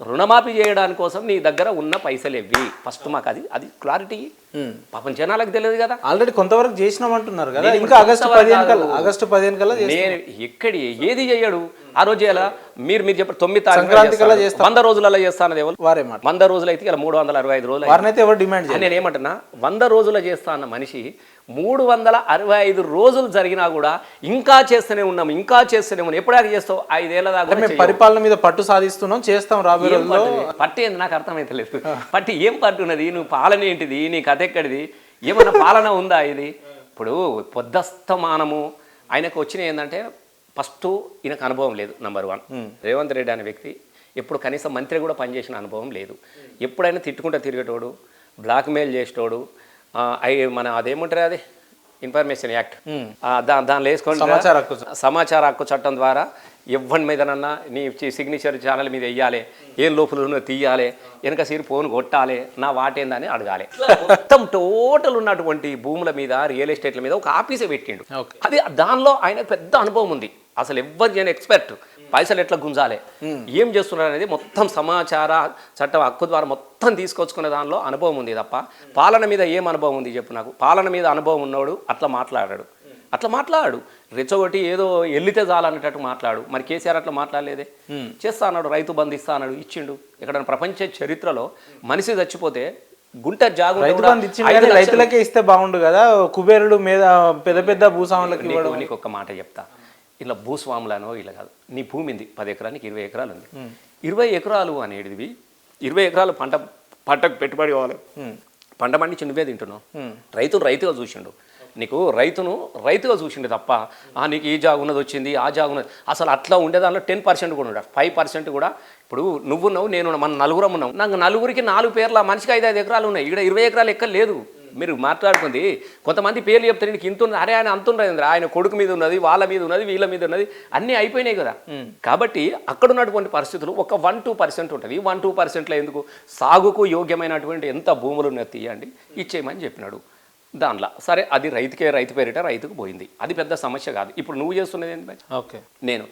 రుణమాఫీ చేయడానికి కోసం నీ దగ్గర ఉన్న పైసలు ఇవ్వి ఫస్ట్ మాకు అది క్లారిటీ పాపం జనాలకు తెలియదు కదా. ఆల్రెడీ కొంతవరకు చేసినామంటున్నారు కదా, ఇంకా ఆగస్టు 15 కల్లా నేను ఎక్కడి ఏది చేయడు ఆ రోజు ఎలా మీరు చెప్పారు 9 తారీఖు 100 రోజులలో చేస్తానది ఎవరు వారే మాట 100 రోజులు అయితే ఇలా 365 రోజులు వారినైతే ఎవరు డిమాండ్ నేను ఏమంటున్నా 100 రోజులు చేస్తా అన్న మనిషి 365 రోజులు జరిగినా కూడా ఇంకా చేస్తూనే ఉన్నాం ఎప్పుడాక చేస్తావు 5 ఏళ్ల దాకా మేము పరిపాలన మీద పట్టు సాధిస్తున్నాం చేస్తాం రాబోయే రోజుల్లో. పట్టు ఏంది నాకు అర్థమైతలేదు. పట్టు ఏం పట్టు ఉన్నది, నువ్వు పాలన ఏంటిది, నీ కథ ఎక్కడిది, ఏమన్నా పాలన ఉందా ఇది? ఇప్పుడు పొద్దస్తమానము ఆయనకు వచ్చిన ఏంటంటే ఫస్ట్ ఈయనకు అనుభవం లేదు. నంబర్ 1 రేవంత్ రెడ్డి అనే వ్యక్తి ఎప్పుడు కనీసం మంత్రి కూడా పనిచేసిన అనుభవం లేదు. ఎప్పుడైనా తిట్టుకుంటూ తిరిగేటోడు, బ్లాక్మెయిల్ చేసేటోడు, మన అదేమంటారు అది ఇన్ఫర్మేషన్ యాక్ట్ దానిలో వేసుకొని సమాచార హక్కు చట్టం ద్వారా ఎవరి మీదనన్నా నీ సిగ్నేచర్ ఛానల్ మీద వెయ్యాలి, ఏం లోపల తీయాలి, వెనక సిరి ఫోన్ కొట్టాలి, నా వాటేందని అడగాలి. మొత్తం టోటల్ ఉన్నటువంటి భూముల మీద రియల్ ఎస్టేట్ల మీద ఒక ఆఫీసే పెట్టిండు. అది దానిలో ఆయనకు పెద్ద అనుభవం ఉంది. అసలు ఎవరు నేను ఎక్స్పర్ట్, పైసలు ఎట్లా గుంజాలి, ఏం చేస్తున్నారు అనేది మొత్తం సమాచార చట్టం హక్కు ద్వారా మొత్తం తీసుకొచ్చుకునే దానిలో అనుభవం ఉంది తప్ప పాలన మీద ఏం అనుభవం ఉంది చెప్పు నాకు. పాలన మీద అనుభవం ఉన్నవాడు అట్లా మాట్లాడాడు రెచ్చగొట్టి ఏదో ఎల్లితే చాలన్నట్టు మాట్లాడు. మరి కేసీఆర్ అట్లా మాట్లాడలేదే, చేస్తా అన్నాడు, రైతు బంధు ఇస్తా అన్నాడు, ఇచ్చిండు. ఇక్కడ ప్రపంచ చరిత్రలో మనిషి చచ్చిపోతే గుంట జాగు రైతులకే ఇస్తే బాగుండు కదా, కుబేరుడు మీద పెద్ద పెద్ద భూస్వాములకి. నీకు ఒక మాట చెప్తా, ఇలా భూస్వాములనో ఇలా కాదు, నీ భూమి ఉంది 10 ఎకరానికి 20 ఎకరాలు ఉంది. 20 ఎకరాలు అనేది 20 ఎకరాలు పంటకు పెట్టుబడి కావాలి, పంట పండించి నువ్వే తింటున్నావు. రైతుగా చూసిండు, నీకు రైతుగా చూసిండు తప్ప నీకు ఈ జాగు ఉన్నది వచ్చింది ఆ జాగు ఉన్నది అసలు అట్లా ఉండేదానిలో 10% కూడా ఉండదు, 5% కూడా. ఇప్పుడు నువ్వున్నావు, నేను మన నలుగురం ఉన్నావు, నాకు నలుగురికి 4 పేర్ల మనిషికి 5 ఎకరాలు ఉన్నాయి. ఇక్కడ 20 ఎకరాలు ఎక్కడ లేదు. మీరు మాట్లాడుకుంది కొంతమంది పేర్లు చెప్తారు, నీకు ఇంత ఉంది, అరే ఆయన అంత ఉండదు, ఆయన కొడుకు మీద ఉన్నది, వాళ్ళ మీద ఉన్నది, వీళ్ళ మీద ఉన్నది, అన్నీ అయిపోయినాయి కదా. కాబట్టి అక్కడ ఉన్నటువంటి పరిస్థితులు ఒక 1-2% ఉంటుంది. 1-2%లో ఎందుకు సాగుకు యోగ్యమైనటువంటి ఎంత భూములు ఉన్నది తీయండి ఇచ్చేయమని చెప్పినాడు. దానిలో సరే అది రైతు పేరిట రైతుకు పోయింది, అది పెద్ద సమస్య కాదు. ఇప్పుడు నువ్వు చేస్తున్నది ఏంటి? ఓకే, నేను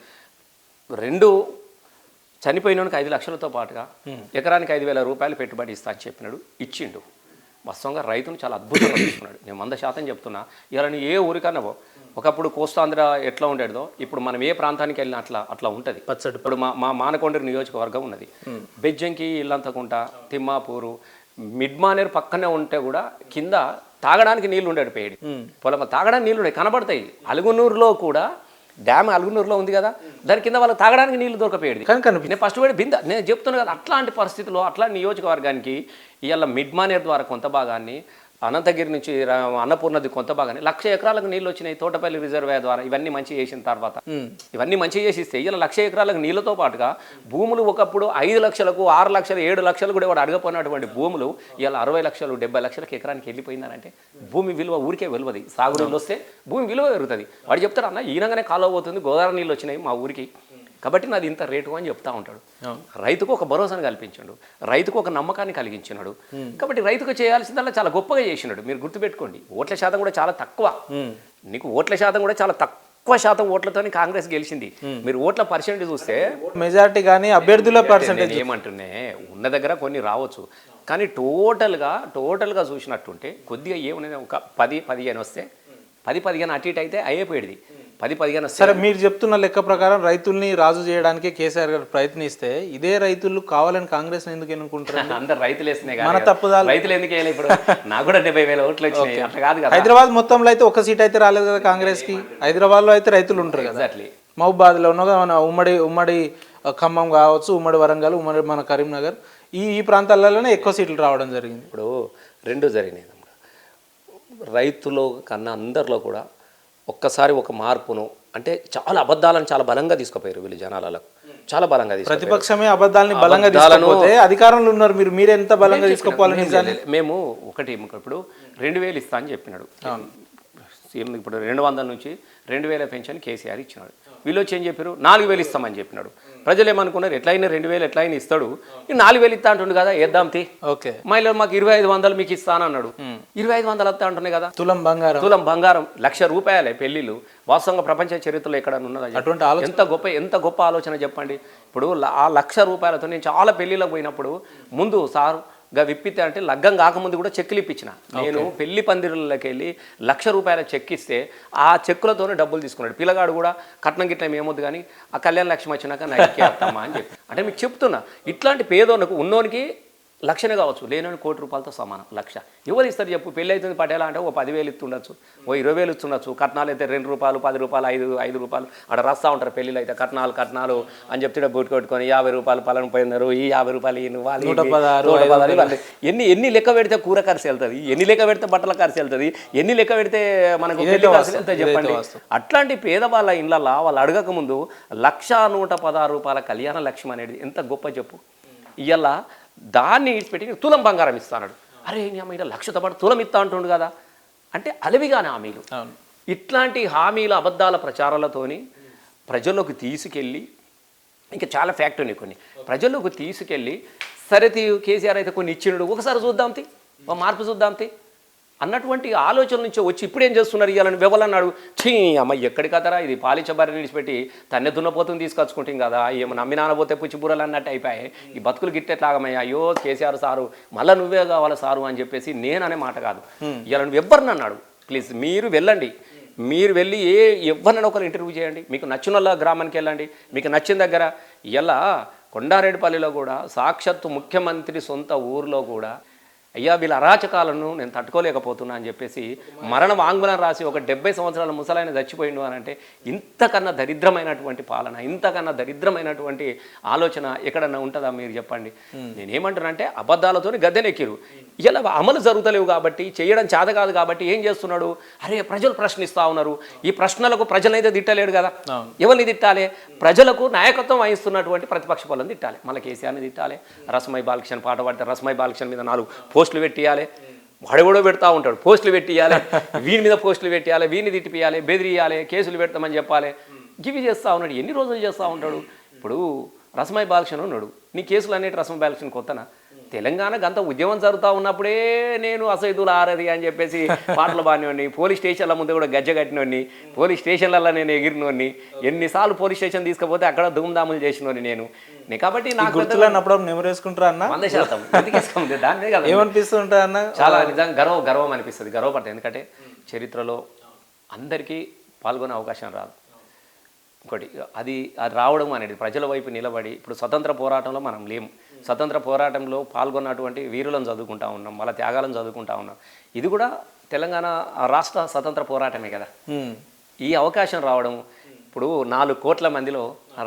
2 చనిపోయినోనికి 5 లక్షలతో పాటుగా ఎకరానికి 5,000 రూపాయలు పెట్టుబడి ఇస్తా అని చెప్పినాడు, ఇచ్చిండు. వాస్తవంగా రైతును చాలా అద్భుతంగా తీసుకున్నాడు. నేను 100% చెప్తున్నా. ఇలా నువ్వు ఏ ఊరికన్నా ఒకప్పుడు కోస్తాంధ్ర ఎట్లా ఉండేదో ఇప్పుడు మనం ఏ ప్రాంతానికి వెళ్ళినా అట్లా ఉంటుంది. ఇప్పుడు మా మానకొండూరు నియోజకవర్గం ఉన్నది, బెజ్జంకి, ఇల్లంతకుంట, తిమ్మాపూరు, మిడ్మానేరు పక్కనే ఉంటే కూడా కింద తాగడానికి నీళ్లు ఉండేది, పేడి పొలం తాగడానికి నీళ్ళు ఉండే కనబడతాయి. అలుగునూరులో కూడా డ్యామ్ అలుగునూరులో ఉంది కదా, దాని కింద వాళ్ళకి తాగడానికి నీళ్లు దొరకపోయేది. నేను ఫస్ట్ పడి బింద నేను చెప్తున్నా కదా, అట్లాంటి పరిస్థితుల్లో అట్లా నియోజకవర్గానికి ఇవాళ మిడ్మానేర్ ద్వారా కొంత భాగాన్ని, అనంతగిరి నుంచి అన్నపూర్ణది కొంత భాగాన్ని 1,00,000 ఎకరాలకు నీళ్ళు వచ్చినాయి తోటపల్లి రిజర్వాయర్ ద్వారా. ఇవన్నీ మంచి చేసిన తర్వాత ఇవన్నీ మంచి చేసిస్తే ఇలా 1,00,000 ఎకరాలకు నీళ్ళతో పాటుగా భూములు ఒకప్పుడు 5 లక్షలకు 6 లక్షలు 7 లక్షలు కూడా వాడు అడగపోయినటువంటి భూములు ఇలా 60 లక్షలు 70 లక్షలకు ఎకరానికి వెళ్ళిపోయిందనంటే భూమి విలువ ఊరికే వెలువది. సాగు నీళ్ళు వస్తే భూమి విలువ పెరుగుతుంది. వాడు చెప్తారు అన్న ఈయనగానే కాలువ పోతుంది, గోదావరి నీళ్ళు వచ్చినాయి మా ఊరికి కాబట్టి నాది ఇంత రేటు అని చెప్తా ఉంటాడు. రైతుకు ఒక భరోసాను కల్పించాడు, రైతుకు ఒక నమ్మకాన్ని కలిగించినాడు. కాబట్టి రైతుకు చేయాల్సిందల్లా చాలా గొప్పగా చేసినాడు. మీరు గుర్తుపెట్టుకోండి, ఓట్ల శాతం కూడా చాలా తక్కువ. నీకు ఓట్ల శాతం కూడా చాలా తక్కువ శాతం ఓట్లతో కాంగ్రెస్ గెలిచింది. మీరు ఓట్ల పర్సెంటేజ్ చూస్తే మెజారిటీ కానీ అభ్యర్థుల పర్సెంటేజ్ ఏమంటున్నే ఉన్న దగ్గర కొన్ని రావచ్చు, కానీ టోటల్గా చూసినట్టుంటే కొద్దిగా ఏమనేది ఒక 10-15 వస్తే 10-15 అటు ఇటు అయితే అయిపోయేది. 10-15 సరే, మీరు చెప్తున్న లెక్క ప్రకారం రైతుల్ని రాజు చేయడానికి కేసీఆర్ గారు ప్రయత్నిస్తే ఇదే రైతులు కావాలని కాంగ్రెస్ ఎందుకు ఎన్నుకుంటారు? అందరు రైతులు వేస్తున్నాయి, మన తప్పుదాలు రైతులు ఎందుకు వేయాలి? ఇప్పుడు నాకు కూడా 70,000 ఓట్లు వచ్చినాయి, అట్లా కాదు కదా. హైదరాబాద్ మొత్తంలో అయితే ఒక సీట్ అయితే రాలేదు కదా కాంగ్రెస్ కి. హైదరాబాద్ లో అయితే రైతులు ఉంటారు కదా, మహబూబాద్ లో ఉన్న ఉమ్మడి ఖమ్మం కావచ్చు, ఉమ్మడి వరంగల్, ఉమ్మడి మన కరీంనగర్, ఈ ప్రాంతాలలోనే ఎక్కువ సీట్లు రావడం జరిగింది. ఇప్పుడు 2 జరిగినాయి. రైతులు కన్నా అందరిలో కూడా ఒక్కసారి ఒక మార్పును అంటే చాలా అబద్ధాలను చాలా బలంగా తీసుకుపోయారు వీళ్ళు జనాలకు, చాలా బలంగా ప్రతిపక్షమే అబద్ధాలని బలంగా తీసుకుపోతే అధికారంలో ఉన్నారు మీరు ఎంత బలంగా తీసుకుపోవాలని. మేము ఇప్పుడు 2,000 ఇస్తా అని చెప్పినాడు. ఇప్పుడు 200 నుంచి 2,000 పెన్షన్ కేసీఆర్ ఇచ్చినాడు. వీళ్ళు వచ్చి ఏం చెప్పారు, 4,000 ఇస్తామని చెప్పినాడు. ప్రజలు ఏమనుకున్నారు ఎట్లయినా 2000 ఎట్లయినా ఇస్తాడు, ఈ 4000 ఇస్తా అంటుండు కదా వేద్దాం తీ, ఓకే మహిళలు మాకు 2500 మీకు ఇస్తానన్నాడు, 2500 వస్తా అంటున్నాయి కదా. తులం బంగారం తులం బంగారం ₹1,00,000 పెళ్లిళ్ళు వాస్తవంగా ప్రపంచ చరిత్రలో ఎక్కడ ఉన్నదా? అటువంటి ఆలోచన ఎంత గొప్ప ఆలోచన చెప్పండి. ఇప్పుడు ఆ ₹1,00,000తో నేను చాలా పెళ్లిళ్ళకి పోయినప్పుడు ముందు సార్ విప్పితే అంటే లగ్గం కాకముందు కూడా చెక్కులు ఇప్పించిన. నేను పెళ్లి పందిరులకి వెళ్ళి ₹1,00,000 చెక్ ఇస్తే ఆ చెక్కులతోనే డబ్బులు తీసుకున్నాడు. పిల్లగాడు కూడా కట్నం గిట్నం ఏమొద్దు కానీ ఆ కళ్యాణ లక్ష్మి వచ్చినాక నైట్కి వేస్తామా అని చెప్పి. అంటే మీకు చెప్తున్నా, ఇట్లాంటి పేదోనికి ఉన్నోనికి లక్షనే కావచ్చు, లేనని ₹1,00,00,000తో సమానం. 1,00,000 ఎవరు ఇస్తారు చెప్పు? పెళ్ళి అవుతుంది పటేలా అంటే ఓ 10,000 ఇస్తుండొచ్చు, ఓ 20,000 ఇస్తుండొచ్చు. కట్నాలు అయితే ₹2, ₹10, ₹5 అక్కడ రాస్తూ ఉంటారు. పెళ్ళిళ్ళు అయితే కట్నాలు అని చెప్తే బొట్టు కొట్టుకొని ₹50 పలను పోయినారు, ఈ ₹50 వాళ్ళు 116 ఎన్ని లెక్క పెడితే కూర ఖర్చు వెళ్తుంది, ఎన్ని లెక్క పెడితే బట్టల ఖర్చు వెళ్తుంది, ఎన్ని లెక్క పెడితే మనకు పెళ్లి ఖర్చు వెళ్తాయి చెప్పండి. అట్లాంటి పేదవాళ్ళ ఇళ్ళల్లో వాళ్ళు అడగక ముందు ₹1,116 కళ్యాణ లక్ష్మి అనేది ఎంత గొప్ప చెప్పు. ఇవాళ దాన్ని ఇడిచిపెట్టి తులం బంగారం ఇస్తాడు. అరే నేను ₹1,00,000తో పాటు తులం ఇస్తా అంటుండు కదా అంటే అలవిగానే హామీలు. ఇట్లాంటి హామీల అబద్ధాల ప్రచారాలతోని ప్రజల్లోకి తీసుకెళ్ళి, ఇంకా చాలా ఫ్యాక్ట్ ఉన్నాయి కొన్ని, ప్రజల్లోకి తీసుకెళ్ళి సరే కేసీఆర్ అయితే కొన్ని ఇచ్చినాడు ఒకసారి చూద్దాంతి, మార్పు చూద్దాంతి అన్నటువంటి ఆలోచన నుంచి వచ్చి ఇప్పుడు ఏం చేస్తున్నారు ఇవ్వాలని వ్యవలన్నాడు. ఛీ అమ్మ ఎక్కడి కదరా ఇది, పాలించబరిని విడిచిపెట్టి తన్నె దున్నపోతుంది తీసుకొచ్చుకుంటాం కదా, ఏమో నమ్మి నానబోతే పుచ్చిబూరలు అన్నట్టు అయిపోయాయి. ఈ బతుకులు గిట్టెట్లాగమయ్యా, అయ్యో కేసీఆర్ సారు మళ్ళీ నువ్వే కావాలి సారు అని చెప్పేసి నేను అనే మాట కాదు. ఇవాళ నువ్వు ఎవ్వరిని అన్నాడు, ప్లీజ్ మీరు వెళ్ళండి, మీరు వెళ్ళి ఎవరినైనా ఒకరు ఇంటర్వ్యూ చేయండి, మీకు నచ్చిన గ్రామానికి వెళ్ళండి, మీకు నచ్చిన దగ్గర. ఇలా కొండారెడ్డిపల్లిలో కూడా సాక్షాత్తు ముఖ్యమంత్రి సొంత ఊరిలో కూడా అయ్యా వీళ్ళ అరాచకాలను నేను తట్టుకోలేకపోతున్నా అని చెప్పేసి మరణ వాంగ్మూలం రాసి ఒక 70 సంవత్సరాల ముసలాయన చచ్చిపోయిండు అని అంటే ఇంతకన్నా దరిద్రమైనటువంటి పాలన, ఇంతకన్నా దరిద్రమైనటువంటి ఆలోచన ఎక్కడన్నా ఉంటుందా మీరు చెప్పండి. నేనేమంటున్నానంటే అబద్ధాలతో గద్దెనెక్కిరు. ఇలా అమలు జరుగుతలేవు కాబట్టి, చేయడం చేత కాదు కాబట్టి ఏం చేస్తున్నాడు, అరే ప్రజలు ప్రశ్నిస్తూ ఉన్నారు, ఈ ప్రశ్నలకు ప్రజలైతే తిట్టలేడు కదా, ఎవరిని తిట్టాలి? ప్రజలకు నాయకత్వం వహిస్తున్నటువంటి ప్రతిపక్ష పాలన తిట్టాలి. మళ్ళీ కేసీఆర్ని తిట్టాలి. రస్మై బాలకృష్ణ పాట పాడితే రస్మై బాలకృష్ణ మీద 4 పోస్టులు పెట్టియాలి, వాడెవడో పెడతా ఉంటాడు, పోస్టులు పెట్టియాలి, వీని మీద పోస్టులు పెట్టియాలి, వీని తిట్టిపియాలి, బెదిరియాలి, కేసులు పెడతామని చెప్పాలి, గివి చేస్తూ ఉన్నాడు. ఎన్ని రోజులు చేస్తూ ఉంటాడు? ఇప్పుడు రస్మై బాలకృష్ణ ఉన్నాడు, నీ కేసులు అనేటి రస్మై బాలకృష్ణ కొత్తనా? తెలంగాణకు అంత ఉద్యమం జరుగుతూ ఉన్నప్పుడే నేను అసైదులు ఆరది అని చెప్పేసి పాటలు బానివ్వండి, పోలీస్ స్టేషన్ల ముందు కూడా గజ్జ కట్టినోడిని, పోలీస్ స్టేషన్లలో నేను ఎగిరినోడిని, ఎన్నిసార్లు పోలీస్ స్టేషన్ తీసుకపోతే అక్కడ ధూమ్ధాములు చేసినోని నేను. కాబట్టి నాకు గుర్తులన్నప్పుడు నెమరేసుకుంటారా అన్న? 100% దాని మీద ఏమనిపిస్తుంటా అన్న? చాలా నిజంగా గర్వం అనిపిస్తుంది, గర్వపడతాయి. ఎందుకంటే చరిత్రలో అందరికీ పాల్గొనే అవకాశం రాదు. ఇంకోటి అది రావడం అనేది ప్రజల వైపు నిలబడి, ఇప్పుడు స్వతంత్ర పోరాటంలో మనం లేము, స్వతంత్ర పోరాటంలో పాల్గొన్నటువంటి వీరులను చదువుకుంటా ఉన్నాం, వాళ్ళ త్యాగాలను చదువుకుంటా ఉన్నాం. ఇది కూడా తెలంగాణ రాష్ట్ర స్వతంత్ర పోరాటమే కదా. ఈ అవకాశం రావడం, ఇప్పుడు 4 కోట్ల మందిలో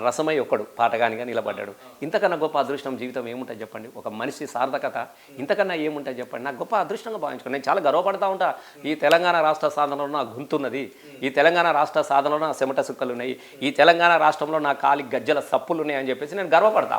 రసమై ఒక్కడు పాటగానిగా నిలబడ్డాడు. ఇంతకన్నా గొప్ప అదృష్టం జీవితం ఏముంటుంది చెప్పండి? ఒక మనిషి సార్థకత ఇంతకన్నా ఏముంటుంది చెప్పండి? నాకు గొప్ప అదృష్టంగా భావించుకోండి. నేను చాలా గర్వపడతా ఉంటా, ఈ తెలంగాణ రాష్ట్ర సాధనలో నా గొంతున్నది, ఈ తెలంగాణ రాష్ట్ర సాధనలో నా చెమట సుక్కలు ఉన్నాయి, ఈ తెలంగాణ రాష్ట్రంలో నా కాలి గజ్జల సప్పులు ఉన్నాయి అని చెప్పేసి నేను గర్వపడతా.